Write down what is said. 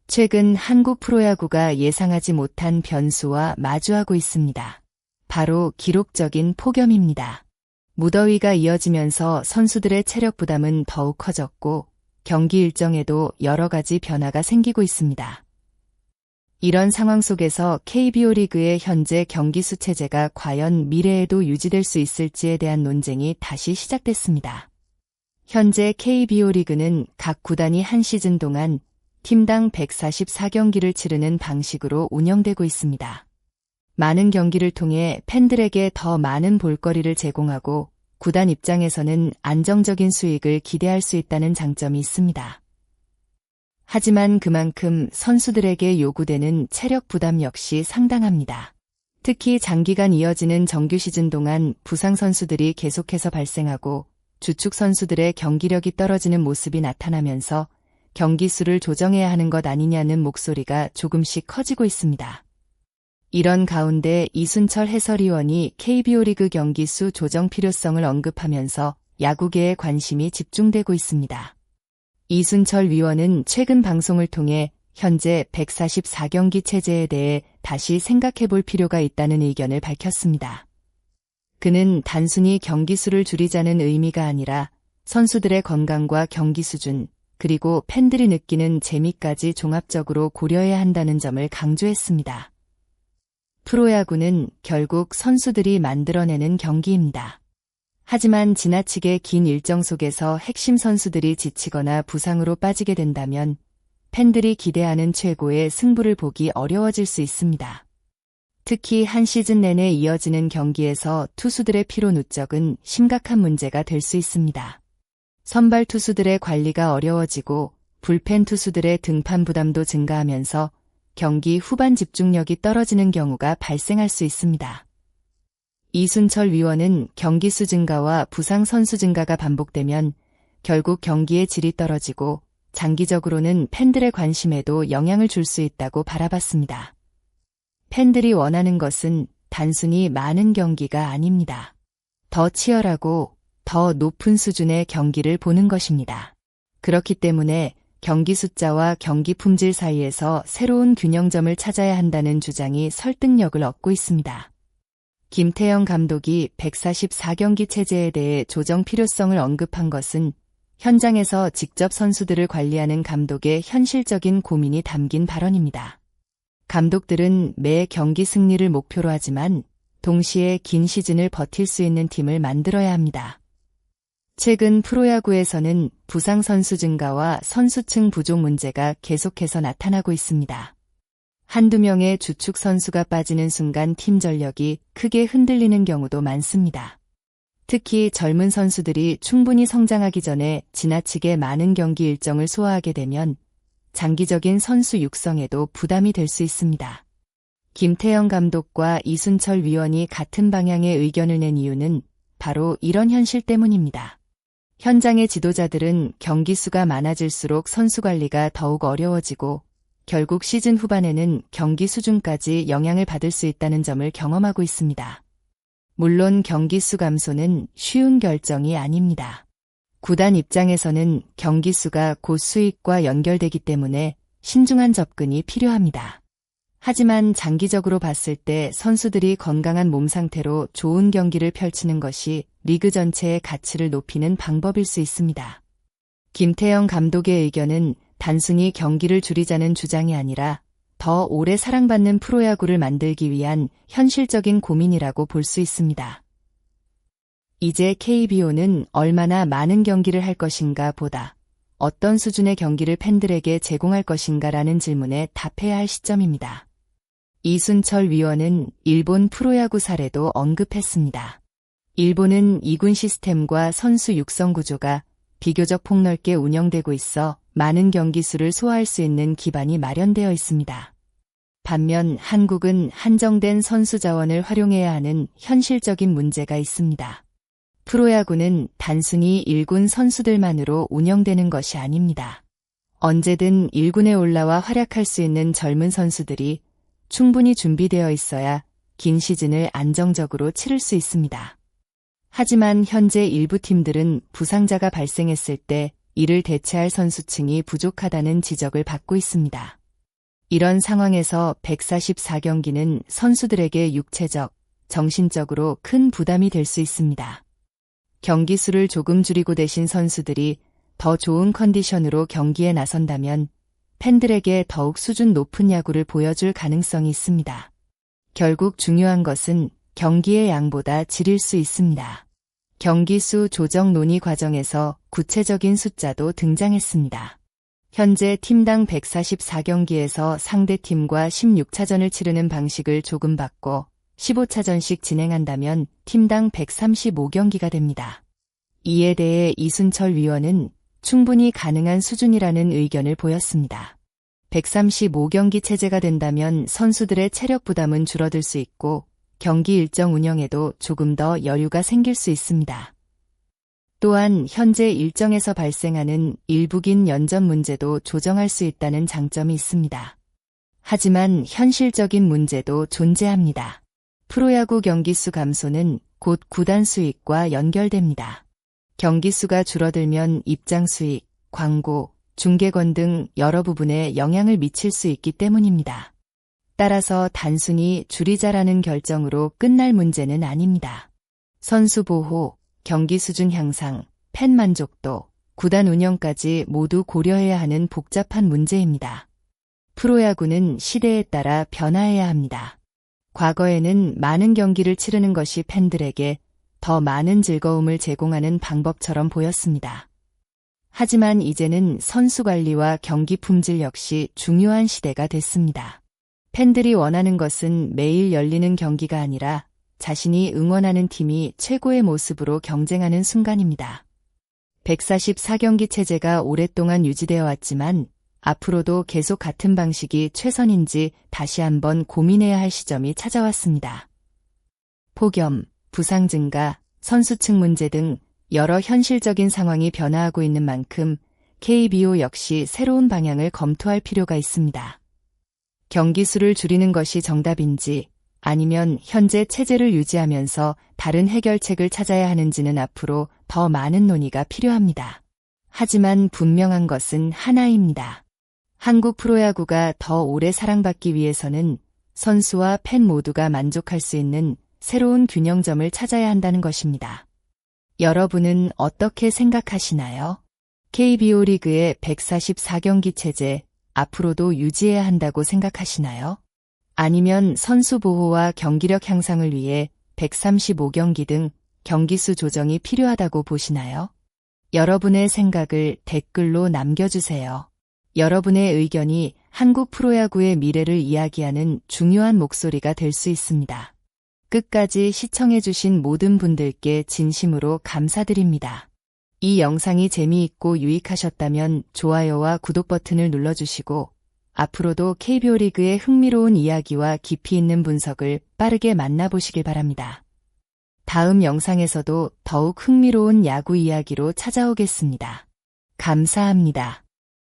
최근 한국 프로야구가 예상하지 못한 변수와 마주하고 있습니다. 바로 기록적인 폭염입니다. 무더위가 이어지면서 선수들의 체력 부담은 더욱 커졌고 경기 일정에도 여러 가지 변화가 생기고 있습니다. 이런 상황 속에서 KBO 리그의 현재 경기수 체제가 과연 미래에도 유지될 수 있을지에 대한 논쟁이 다시 시작됐습니다. 현재 KBO 리그는 각 구단이 한 시즌 동안 팀당 144경기를 치르는 방식으로 운영되고 있습니다. 많은 경기를 통해 팬들에게 더 많은 볼거리를 제공하고 구단 입장에서는 안정적인 수익을 기대할 수 있다는 장점이 있습니다. 하지만 그만큼 선수들에게 요구되는 체력 부담 역시 상당합니다. 특히 장기간 이어지는 정규 시즌 동안 부상 선수들이 계속해서 발생하고 주축 선수들의 경기력이 떨어지는 모습이 나타나면서 경기 수를 조정해야 하는 것 아니냐는 목소리가 조금씩 커지고 있습니다. 이런 가운데 이순철 해설위원이 KBO 리그 경기 수 조정 필요성을 언급하면서 야구계에 관심이 집중되고 있습니다. 이순철 위원은 최근 방송을 통해 현재 144경기 체제에 대해 다시 생각해볼 필요가 있다는 의견을 밝혔습니다. 그는 단순히 경기 수를 줄이자는 의미가 아니라 선수들의 건강과 경기 수준, 그리고 팬들이 느끼는 재미까지 종합적으로 고려해야 한다는 점을 강조했습니다. 프로야구는 결국 선수들이 만들어내는 경기입니다. 하지만 지나치게 긴 일정 속에서 핵심 선수들이 지치거나 부상으로 빠지게 된다면 팬들이 기대하는 최고의 승부를 보기 어려워질 수 있습니다. 특히 한 시즌 내내 이어지는 경기에서 투수들의 피로 누적은 심각한 문제가 될 수 있습니다. 선발 투수들의 관리가 어려워지고 불펜 투수들의 등판 부담도 증가하면서 경기 후반 집중력이 떨어지는 경우가 발생할 수 있습니다. 이순철 위원은 경기 수 증가와 부상 선수 증가가 반복되면 결국 경기의 질이 떨어지고 장기적으로는 팬들의 관심에도 영향을 줄 수 있다고 바라봤습니다. 팬들이 원하는 것은 단순히 많은 경기가 아닙니다. 더 치열하고 더 높은 수준의 경기를 보는 것입니다. 그렇기 때문에 경기 숫자와 경기 품질 사이에서 새로운 균형점을 찾아야 한다는 주장이 설득력을 얻고 있습니다. 김태형 감독이 144경기 체제에 대해 조정 필요성을 언급한 것은 현장에서 직접 선수들을 관리하는 감독의 현실적인 고민이 담긴 발언입니다. 감독들은 매 경기 승리를 목표로 하지만 동시에 긴 시즌을 버틸 수 있는 팀을 만들어야 합니다. 최근 프로야구에서는 부상 선수 증가와 선수층 부족 문제가 계속해서 나타나고 있습니다. 한두 명의 주축 선수가 빠지는 순간 팀 전력이 크게 흔들리는 경우도 많습니다. 특히 젊은 선수들이 충분히 성장하기 전에 지나치게 많은 경기 일정을 소화하게 되면 장기적인 선수 육성에도 부담이 될 수 있습니다. 김태형 감독과 이순철 위원이 같은 방향의 의견을 낸 이유는 바로 이런 현실 때문입니다. 현장의 지도자들은 경기 수가 많아질수록 선수 관리가 더욱 어려워지고 결국 시즌 후반에는 경기 수준까지 영향을 받을 수 있다는 점을 경험하고 있습니다. 물론 경기 수 감소는 쉬운 결정이 아닙니다. 구단 입장에서는 경기 수가 곧 수익과 연결되기 때문에 신중한 접근이 필요합니다. 하지만 장기적으로 봤을 때 선수들이 건강한 몸 상태로 좋은 경기를 펼치는 것이 리그 전체의 가치를 높이는 방법일 수 있습니다. 김태형 감독의 의견은 단순히 경기를 줄이자는 주장이 아니라 더 오래 사랑받는 프로야구를 만들기 위한 현실적인 고민이라고 볼 수 있습니다. 이제 KBO는 얼마나 많은 경기를 할 것인가 보다 어떤 수준의 경기를 팬들에게 제공할 것인가라는 질문에 답해야 할 시점입니다. 이순철 위원은 일본 프로야구 사례도 언급했습니다. 일본은 2군 시스템과 선수 육성 구조가 비교적 폭넓게 운영되고 있어 많은 경기 수를 소화할 수 있는 기반이 마련되어 있습니다. 반면 한국은 한정된 선수 자원을 활용해야 하는 현실적인 문제가 있습니다. 프로야구는 단순히 1군 선수들만으로 운영되는 것이 아닙니다. 언제든 1군에 올라와 활약할 수 있는 젊은 선수들이 충분히 준비되어 있어야 긴 시즌을 안정적으로 치를 수 있습니다. 하지만 현재 일부 팀들은 부상자가 발생했을 때 이를 대체할 선수층이 부족하다는 지적을 받고 있습니다. 이런 상황에서 144경기는 선수들에게 육체적, 정신적으로 큰 부담이 될 수 있습니다. 경기 수를 조금 줄이고 대신 선수들이 더 좋은 컨디션으로 경기에 나선다면 팬들에게 더욱 수준 높은 야구를 보여줄 가능성이 있습니다. 결국 중요한 것은 경기의 양보다 질일 수 있습니다. 경기 수 조정 논의 과정에서 구체적인 숫자도 등장했습니다. 현재 팀당 144경기에서 상대팀과 16차전을 치르는 방식을 조금 바꿔 15차전씩 진행한다면 팀당 135경기가 됩니다. 이에 대해 이순철 위원은 충분히 가능한 수준이라는 의견을 보였습니다. 135경기 체제가 된다면 선수들의 체력 부담은 줄어들 수 있고 경기 일정 운영에도 조금 더 여유가 생길 수 있습니다. 또한 현재 일정에서 발생하는 일부긴 연전 문제도 조정할 수 있다는 장점이 있습니다. 하지만 현실적인 문제도 존재합니다. 프로야구 경기수 감소는 곧 구단 수익과 연결됩니다. 경기수가 줄어들면 입장 수익, 광고, 중계권 등 여러 부분에 영향을 미칠 수 있기 때문입니다. 따라서 단순히 줄이자라는 결정으로 끝날 문제는 아닙니다. 선수 보호, 경기 수준 향상, 팬 만족도, 구단 운영까지 모두 고려해야 하는 복잡한 문제입니다. 프로야구는 시대에 따라 변화해야 합니다. 과거에는 많은 경기를 치르는 것이 팬들에게 더 많은 즐거움을 제공하는 방법처럼 보였습니다. 하지만 이제는 선수 관리와 경기 품질 역시 중요한 시대가 됐습니다. 팬들이 원하는 것은 매일 열리는 경기가 아니라 자신이 응원하는 팀이 최고의 모습으로 경쟁하는 순간입니다. 144경기 체제가 오랫동안 유지되어 왔지만 앞으로도 계속 같은 방식이 최선인지 다시 한번 고민해야 할 시점이 찾아왔습니다. 폭염, 부상 증가, 선수층 문제 등 여러 현실적인 상황이 변화하고 있는 만큼 KBO 역시 새로운 방향을 검토할 필요가 있습니다. 경기 수를 줄이는 것이 정답인지 아니면 현재 체제를 유지하면서 다른 해결책을 찾아야 하는지는 앞으로 더 많은 논의가 필요합니다. 하지만 분명한 것은 하나입니다. 한국 프로야구가 더 오래 사랑받기 위해서는 선수와 팬 모두가 만족할 수 있는 새로운 균형점을 찾아야 한다는 것입니다. 여러분은 어떻게 생각하시나요? KBO 리그의 144경기 체제 앞으로도 유지해야 한다고 생각하시나요? 아니면 선수 보호와 경기력 향상을 위해 135경기 등 경기수 조정이 필요하다고 보시나요? 여러분의 생각을 댓글로 남겨주세요. 여러분의 의견이 한국 프로야구의 미래를 이야기하는 중요한 목소리가 될 수 있습니다. 끝까지 시청해주신 모든 분들께 진심으로 감사드립니다. 이 영상이 재미있고 유익하셨다면 좋아요와 구독 버튼을 눌러주시고 앞으로도 KBO 리그의 흥미로운 이야기와 깊이 있는 분석을 빠르게 만나보시길 바랍니다. 다음 영상에서도 더욱 흥미로운 야구 이야기로 찾아오겠습니다. 감사합니다.